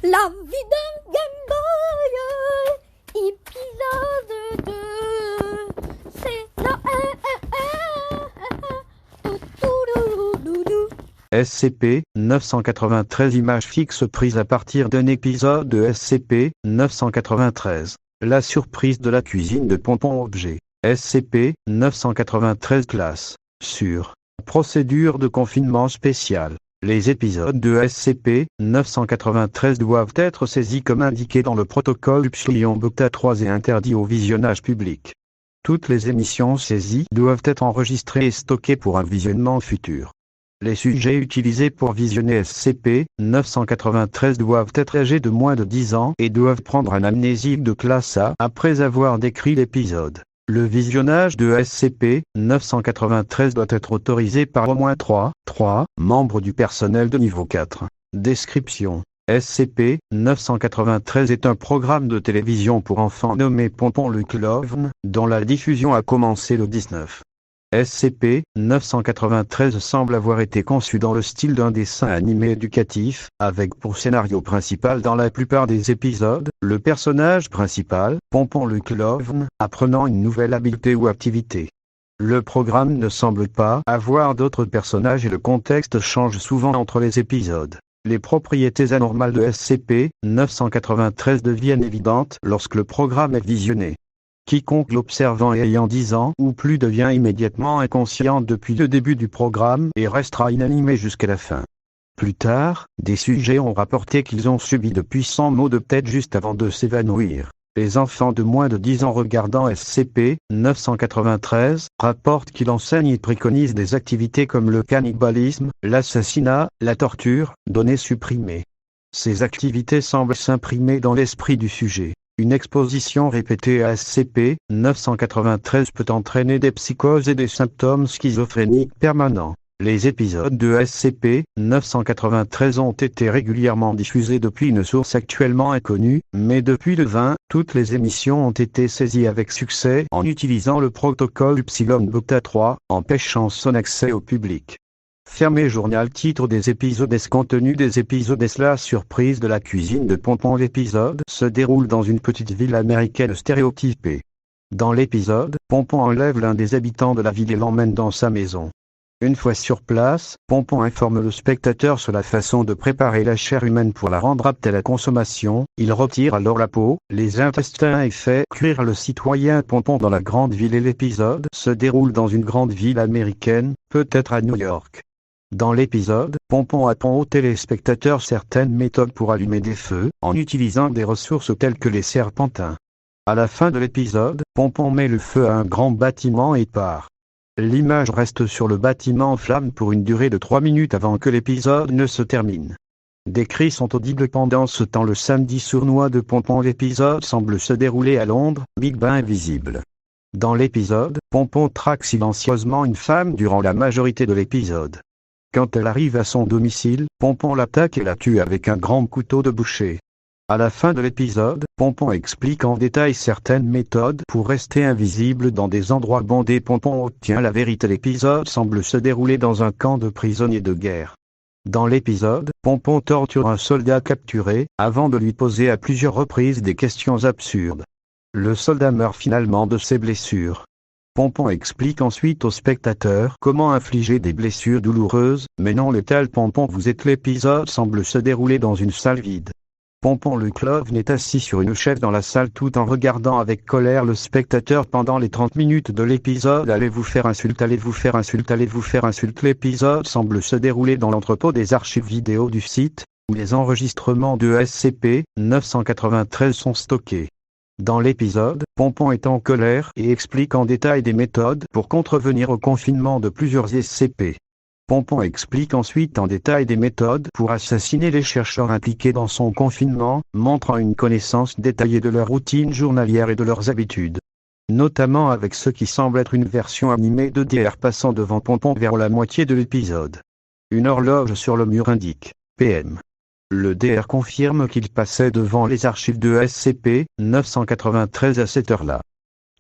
La vie d'un Game Boy, épisode 2. C'est la toutoudoudoudou. SCP-993 Images fixes prises à partir d'un épisode de SCP-993. La surprise de la cuisine de Pompon Objet. SCP-993 classe. Sur. Procédure de confinement spécial. Les épisodes de SCP-993 doivent être saisis comme indiqué dans le protocole Upsilon Beta 3 et interdits au visionnage public. Toutes les émissions saisies doivent être enregistrées et stockées pour un visionnement futur. Les sujets utilisés pour visionner SCP-993 doivent être âgés de moins de 10 ans et doivent prendre un amnésique de classe A après avoir décrit l'épisode. Le visionnage de SCP-993 doit être autorisé par au moins 3 membres du personnel de niveau 4. Description. SCP-993 est un programme de télévision pour enfants nommé Pompon le Clown, dont la diffusion a commencé le 19. SCP-993 semble avoir été conçu dans le style d'un dessin animé éducatif, avec pour scénario principal dans la plupart des épisodes, le personnage principal, Pompon le Clown, apprenant une nouvelle habileté ou activité. Le programme ne semble pas avoir d'autres personnages et le contexte change souvent entre les épisodes. Les propriétés anormales de SCP-993 deviennent évidentes lorsque le programme est visionné. Quiconque l'observant et ayant 10 ans ou plus devient immédiatement inconscient depuis le début du programme et restera inanimé jusqu'à la fin. Plus tard, des sujets ont rapporté qu'ils ont subi de puissants maux de tête juste avant de s'évanouir. Les enfants de moins de 10 ans regardant SCP-993 rapportent qu'il enseigne et préconise des activités comme le cannibalisme, l'assassinat, la torture, données supprimées. Ces activités semblent s'imprimer dans l'esprit du sujet. Une exposition répétée à SCP-993 peut entraîner des psychoses et des symptômes schizophréniques permanents. Les épisodes de SCP-993 ont été régulièrement diffusés depuis une source actuellement inconnue, mais depuis le 20, toutes les émissions ont été saisies avec succès en utilisant le protocole Upsilon Beta 3, empêchant son accès au public. Fermé journal titre des épisodes contenu des épisodes La surprise de la cuisine de Pompon. L'épisode se déroule dans une petite ville américaine stéréotypée. Dans l'épisode, Pompon enlève l'un des habitants de la ville et l'emmène dans sa maison. Une fois sur place, Pompon informe le spectateur sur la façon de préparer la chair humaine pour la rendre apte à la consommation. Il retire alors la peau, les intestins et fait cuire le citoyen Pompon dans la grande ville et l'épisode se déroule dans une grande ville américaine, peut-être à New York. Dans l'épisode, Pompon apprend aux téléspectateurs certaines méthodes pour allumer des feux, en utilisant des ressources telles que les serpentins. À la fin de l'épisode, Pompon met le feu à un grand bâtiment et part. L'image reste sur le bâtiment en flammes pour une durée de 3 minutes avant que l'épisode ne se termine. Des cris sont audibles pendant ce temps. Le samedi sournois de Pompon. L'épisode semble se dérouler à Londres, Big Ben invisible. Dans l'épisode, Pompon traque silencieusement une femme durant la majorité de l'épisode. Quand elle arrive à son domicile, Pompon l'attaque et la tue avec un grand couteau de boucher. À la fin de l'épisode, Pompon explique en détail certaines méthodes pour rester invisible dans des endroits bondés. Pompon obtient la vérité. L'épisode semble se dérouler dans un camp de prisonniers de guerre. Dans l'épisode, Pompon torture un soldat capturé, avant de lui poser à plusieurs reprises des questions absurdes. Le soldat meurt finalement de ses blessures. Pompon explique ensuite au spectateur comment infliger des blessures douloureuses, mais non létales. Pompon vous êtes. L'épisode semble se dérouler dans une salle vide. Pompon le Clown est assis sur une chaise dans la salle tout en regardant avec colère le spectateur pendant les 30 minutes de l'épisode. Allez-vous faire insulte, allez-vous faire insulte, allez-vous faire insulte. L'épisode semble se dérouler dans l'entrepôt des archives vidéo du site, où les enregistrements de SCP-993 sont stockés. Dans l'épisode, Pompon est en colère et explique en détail des méthodes pour contrevenir au confinement de plusieurs SCP. Pompon explique ensuite en détail des méthodes pour assassiner les chercheurs impliqués dans son confinement, montrant une connaissance détaillée de leur routine journalière et de leurs habitudes. Notamment avec ce qui semble être une version animée de DR passant devant Pompon vers la moitié de l'épisode. Une horloge sur le mur indique PM. Le DR confirme qu'il passait devant les archives de SCP-993 à cette heure-là.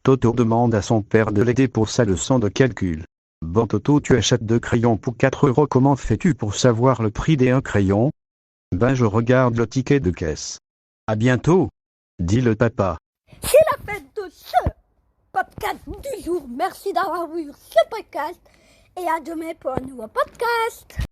Toto demande à son père de l'aider pour sa leçon de calcul. Bon Toto, tu achètes 2 crayons pour 4 €. Comment fais-tu pour savoir le prix des 1 crayon? Ben je regarde le ticket de caisse. À bientôt, dit le papa. C'est la fin de ce podcast du jour. Merci d'avoir vu ce podcast et à demain pour un nouveau podcast.